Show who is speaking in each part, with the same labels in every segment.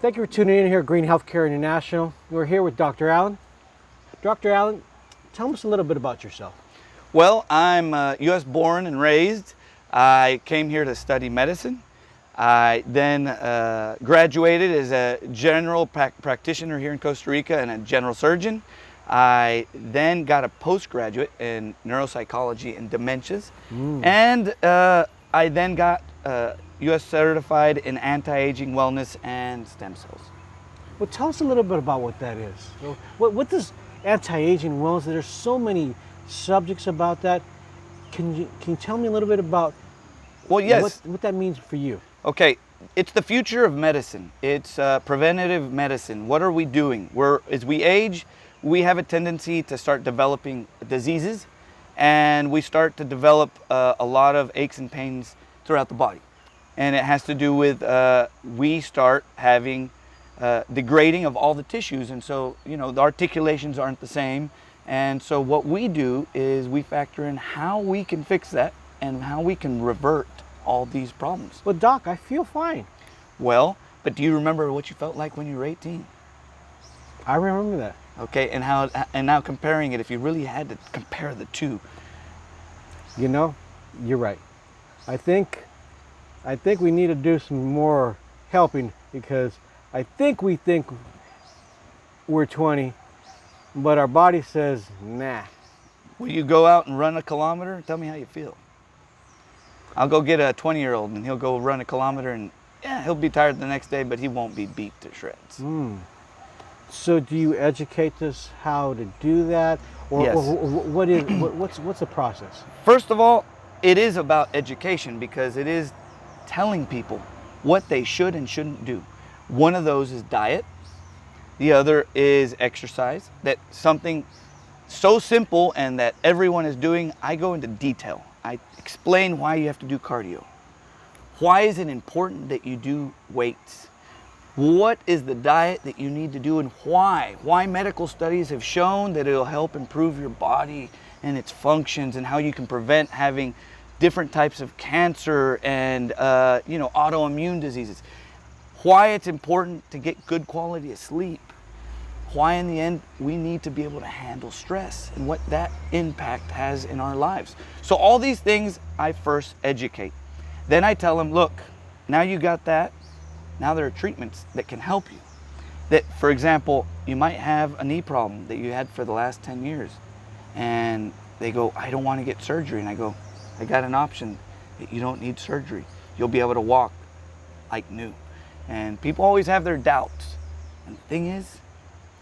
Speaker 1: Thank you for tuning in here at Green Healthcare International. We're here with Dr. Allen. Dr. Allen, tell us a little bit about yourself.
Speaker 2: Well, I'm U.S. born and raised. I came here to study medicine. I then graduated as a general practitioner here in Costa Rica and a general surgeon. I then got a postgraduate in neuropsychology and dementias. And I then got U.S. certified in anti-aging wellness and stem cells.
Speaker 1: Well, tell us a little bit about what that is. So what does anti-aging wellness, there's so many subjects about that. Can you tell me a little bit about what that means for you?
Speaker 2: Okay, it's the future of medicine. It's preventative medicine. What are we doing? As we age, we have a tendency to start developing diseases, and we start to develop a lot of aches and pains throughout the body. And it has to do with we start having degrading of all the tissues, and so the articulations aren't the same. And so what we do is we factor in how we can fix that and how we can revert all these problems.
Speaker 1: Well, Doc, I feel fine.
Speaker 2: Well, but do you remember what you felt like when you were 18?
Speaker 1: I remember that.
Speaker 2: Okay, and now comparing it, if you really had to compare the two.
Speaker 1: You're right. I think we need to do some more helping, because I think we think we're 20, but our body says, nah.
Speaker 2: Will you go out and run a kilometer? Tell me how you feel. I'll go get a 20-year-old and he'll go run a kilometer, and yeah, he'll be tired the next day, but he won't be beat to shreds.
Speaker 1: So do you educate us how to do that? Or,
Speaker 2: Yes.
Speaker 1: what's the process?
Speaker 2: First of all, it is about education, because it is telling people what they should and shouldn't do. One of those is diet. The other is exercise. That's something so simple and that everyone is doing. I go into detail. I explain why you have to do cardio. Why is it important that you do weights? What is the diet that you need to do, and why? Why medical studies have shown that it'll help improve your body and its functions, and how you can prevent having different types of cancer and autoimmune diseases. Why it's important to get good quality of sleep. Why in the end we need to be able to handle stress and what that impact has in our lives. So all these things I first educate. Then I tell them, look, now you got that. Now there are treatments that can help you. That, for example, you might have a knee problem that you had for the last 10 years. And they go, I don't want to get surgery. And I go, I got an option that you don't need surgery. You'll be able to walk like new. And people always have their doubts. And the thing is,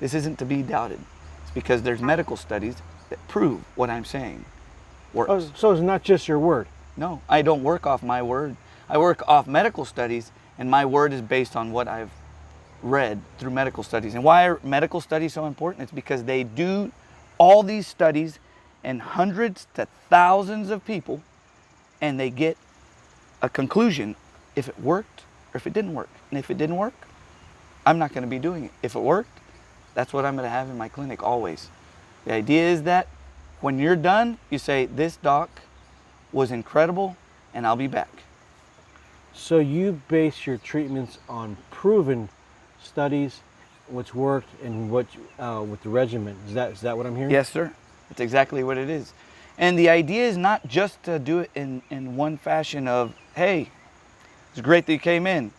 Speaker 2: this isn't to be doubted. It's because there's medical studies that prove what I'm saying works.
Speaker 1: Oh, so it's not just your word?
Speaker 2: No, I don't work off my word. I work off medical studies, and my word is based on what I've read through medical studies. And why are medical studies so important? It's because they do all these studies in hundreds to thousands of people, and they get a conclusion if it worked or if it didn't work. And if it didn't work, I'm not going to be doing it. If it worked, that's what I'm going to have in my clinic always. The idea is that when you're done, you say, this doc was incredible, and I'll be back.
Speaker 1: So you base your treatments on proven studies, what's worked, and what with the regimen. Is that what I'm hearing?
Speaker 2: Yes, sir. That's exactly what it is. And the idea is not just to do it in one fashion of, hey, it's great that you came in,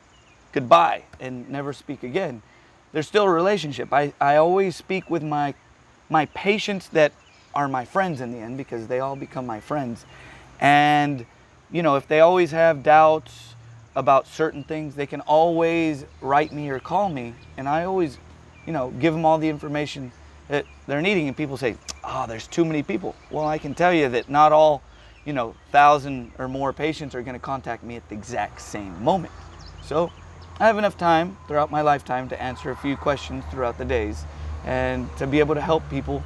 Speaker 2: goodbye, and never speak again. There's still a relationship. I always speak with my patients that are my friends in the end, because they all become my friends. And, if they always have doubts about certain things, they can always write me or call me, and I always, give them all the information that they're needing. And people say, there's too many people. Well, I can tell you that not all, 1,000 or more patients are going to contact me at the exact same moment. So I have enough time throughout my lifetime to answer a few questions throughout the days, and to be able to help people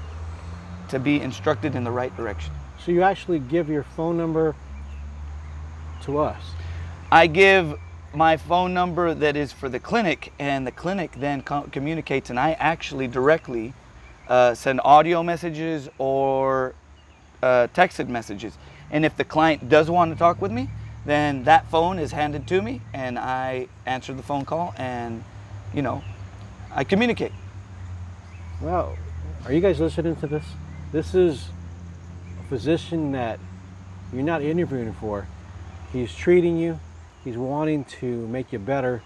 Speaker 2: to be instructed in the right direction.
Speaker 1: So you actually give your phone number to us?
Speaker 2: I give my phone number that is for the clinic, and the clinic then communicates, and I actually directly send audio messages or texted messages. And if the client does want to talk with me, then that phone is handed to me, and I answer the phone call and you know, I communicate.
Speaker 1: Well, are you guys listening to this? This is a physician that you're not interviewing for. He's treating you. He's wanting to make you better.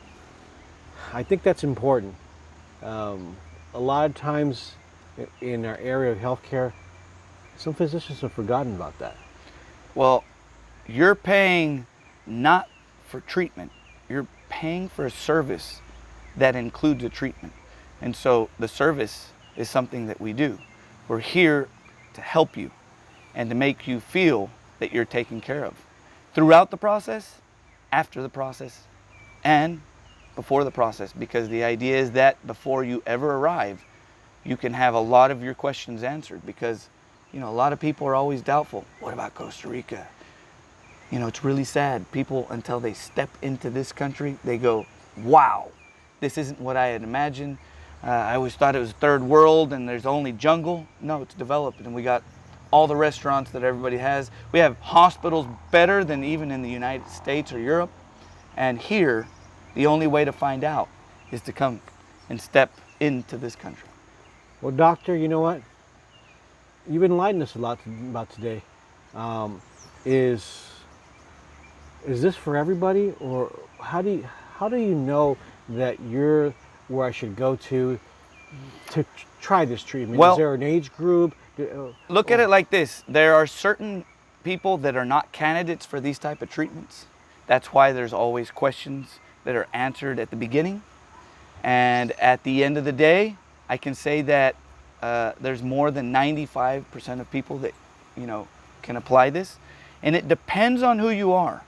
Speaker 1: I think that's important. A lot of times in our area of healthcare, some physicians have forgotten about that.
Speaker 2: Well, you're paying not for treatment. You're paying for a service that includes a treatment. And so the service is something that we do. We're here to help you and to make you feel that you're taken care of throughout the process, after the process, and before the process, because the idea is that before you ever arrive, you can have a lot of your questions answered, because a lot of people are always doubtful. What about Costa Rica? It's really sad. People, until they step into this country, they go, wow, this isn't what I had imagined. I always thought it was third world and there's only jungle. No, it's developed, and we got all the restaurants that everybody has. We have hospitals better than even in the United States or Europe. And here, the only way to find out is to come and step into this country.
Speaker 1: Well, doctor, you know what? You've enlightened us a lot about today. Is this for everybody, or how do you know that you're where I should go to try this treatment?
Speaker 2: Well,
Speaker 1: is there an age group?
Speaker 2: Look at it like this. There are certain people that are not candidates for these type of treatments. That's why there's always questions that are answered at the beginning. And at the end of the day, I can say that there's more than 95% of people that, can apply this. And it depends on who you are.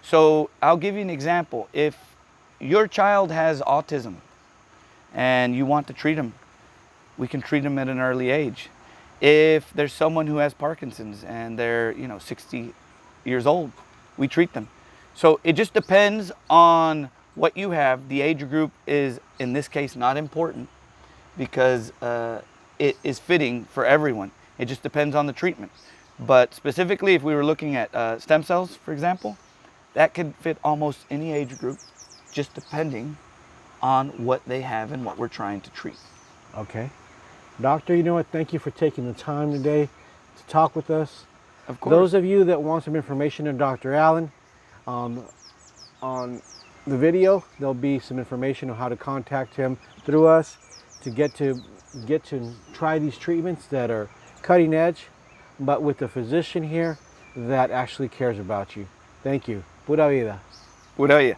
Speaker 2: So I'll give you an example. If your child has autism and you want to treat them, we can treat them at an early age. If there's someone who has Parkinson's and they're 60 years old, we treat them. So it just depends on what you have. The age group is, in this case, not important, because it is fitting for everyone. It just depends on the treatment. But specifically, if we were looking at stem cells, for example, that could fit almost any age group, just depending on what they have and what we're trying to treat.
Speaker 1: Okay. Doctor, you know what? Thank you for taking the time today to talk with us.
Speaker 2: Of course.
Speaker 1: Those of you that want some information on Dr. Allen, on the video, there'll be some information on how to contact him through us to get to try these treatments that are cutting edge, but with a physician here that actually cares about you. Thank you. Pura vida.
Speaker 2: Pura vida.